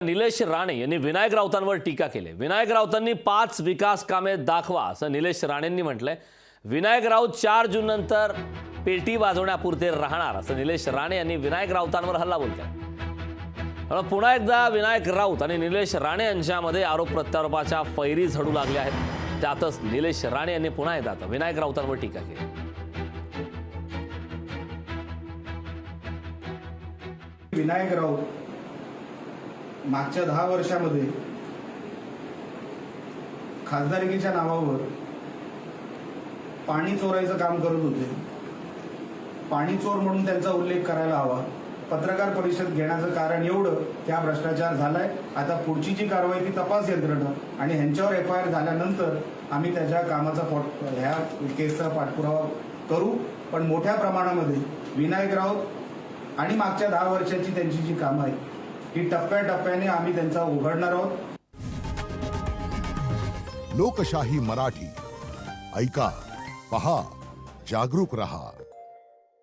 निलेश राणे यांनी विनायक राऊतांवर टीका केली। विनायक राऊतांनी 5 विकास कामे दाखवा असं निलेश राणेंनी म्हटलंय। विनायक राऊत 4 जून नंतर पेटी वाजवण्यापुरते राहणार असं निलेश राणे यांनी विनायक राऊतांवर हल्लाबोल केला। पुन्हा एकदा विनायक राऊत आणि निलेश राणे यांच्यामध्ये आरोप प्रत्यारोपाच्या फैरी झडू लागल्या आहेत। त्यातच निलेश राणे यांनी पुन्हा एकदा विनायक राऊतांवर टीका केली। विनायक राऊत मागच्या 10 वर्षामध्ये खासदारकीच्या नावावर पाणी चोरायचं काम करत होते। पाणी चोर म्हणून त्यांचा उल्लेख करायला हवा। पत्रकार परिषद घेण्याचं कारण एवढं की हा भ्रष्टाचार झालाय। आता पुढची जी कारवाई ती तपास यंत्रणा आणि ह्यांच्यावर FIR झाल्यानंतर आम्ही त्याच्या कामाचा ह्या केसचा पाठपुरावा करू। पण मोठ्या प्रमाणामध्ये विनायक राऊत आणि मागच्या 10 वर्षाची त्यांची जी कामं आहेत ही टप्प्याटप्प्याने आम्ही त्यांचा उघडणार आहोत। लोकशाही मराठी ऐका, पहा, जागरूक रहा।